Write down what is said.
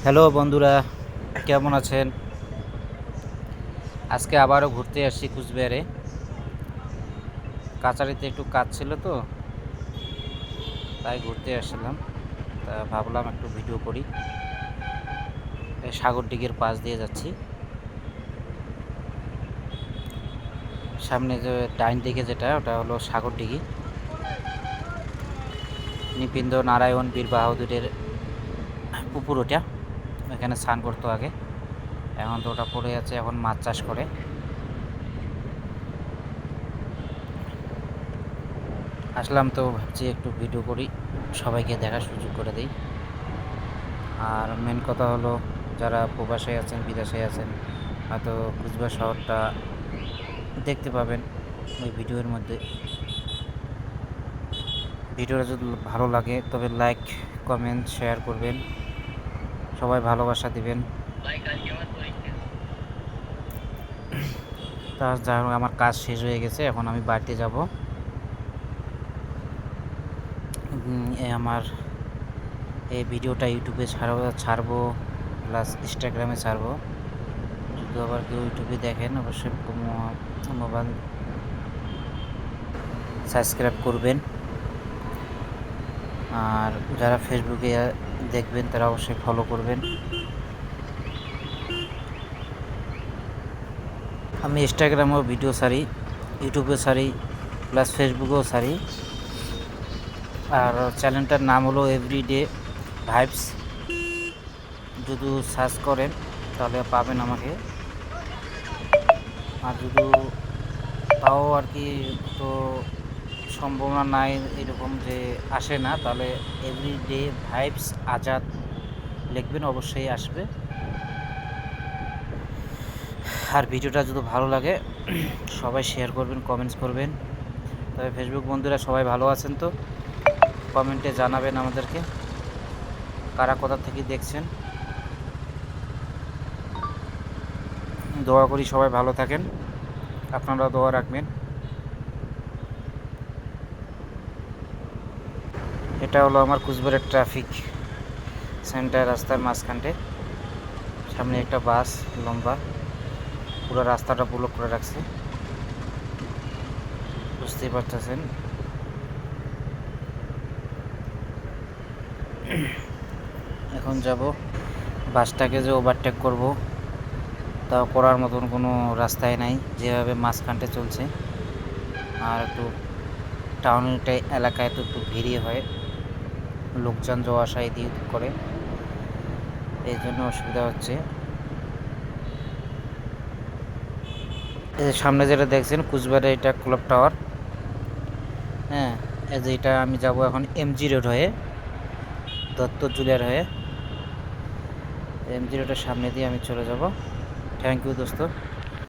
Hello বন্ধুরা, কেমন আছেন? আজকে আবারও ঘুরতে আসছি কুচবিহারে। কাছারিতে একটু কাজ ছিল তো, তাই ঘুরতে আসছিলাম। তা ভাবলাম একটু ভিডিও করি। সাগরদিঘির পাশ দিয়ে যাচ্ছি। সামনে যে ডাইন দিকে যেটা, ওটা হলো সাগরদিঘি। নৃপেন্দ্র নারায়ণ বীর বাহাদুরের পুকুর ওটা। এখানে স্নান করতো আগে, এখন তো ওটা পড়ে আছে, এখন মাছ চাষ করে। আসলাম তো ভাবছি একটু ভিডিও করি, সবাইকে দেখার সুযোগ করে দিই। আর মেন কথা হলো, যারা প্রবাসে আছেন, বিদেশে আছেন, হয়তো কুচবিহার শহরটা দেখতে পাবেন এই ভিডিওর মধ্যে। ভিডিওটা যদি ভালো লাগে তবে লাইক, কমেন্ট, শেয়ার করবেন, সবাই ভালোবাসা দিবেন। তার যা হোক, আমার কাজ শেষ হয়ে গেছে, এখন আমি বাড়িতে যাব। আমার এই ভিডিওটা ইউটিউবে ছাড়বো, প্লাস ইনস্টাগ্রামে ছাড়বো। যদি আবার কেউ ইউটিউবে দেখেন, অবশ্যই মোবাইল সাবস্ক্রাইব করবেন। আর যারা ফেসবুকে দেখবেন তারা অবশ্যই ফলো করবেন। আমি ইনস্টাগ্রামেও ভিডিও ছাড়ি, ইউটিউবে ছাড়ি, প্লাস ফেসবুকেও ছাড়ি। আর চ্যানেলটার নাম হলো এভরিডে ভাইবস। যদি সার্চ করেন তাহলে পাবেন আমাকে। আর যদি তাও আর কি তো সম্ভাবনা নাই এরকম যে আসে না, তাহলে এভরিডে ভাইবস আজাদ লিখবেন, অবশ্যই আসবে। আর ভিডিওটা যদি ভালো লাগে সবাই শেয়ার করবেন, কমেন্টস করবেন। তবে ফেসবুক বন্ধুরা সবাই ভালো আছেন তো? কমেন্টে জানাবেন আমাদেরকে কারা কোথা থেকে দেখছেন। দোয়া করি সবাই ভালো থাকেন, আপনারাও দোয়া রাখবেন। এটা হলো আমার কুচবিহারের ট্রাফিক সেন্টার, রাস্তার মাঝখানটে। সামনে একটা বাস লম্বা, পুরো রাস্তাটা ব্লক করে রাখছে, বুঝতেই পারতেছেন। এখন যাব বাসটাকে যে ওভারটেক করব, তাও করার মতন কোনো রাস্তায় নাই, যেভাবে মাঝখানটে চলছে। আর একটু টাউনের এলাকায় তো একটু ভিড়ই হয়, লোকজন যাওয়া আসা এদিক করে, এই জন্য অসুবিধা হচ্ছে। এই যে সামনে যেটা দেখছেন কুচবিহারে, এটা ক্লক টাওয়ার। হ্যাঁ, এই যে এটা আমি যাব এখন এমজি রোড হয়ে, দত্ত জুলিয়ার হয়ে। এমজি রোডের সামনে দিয়ে আমি চলে যাব। থ্যাংক ইউ দোস্ত।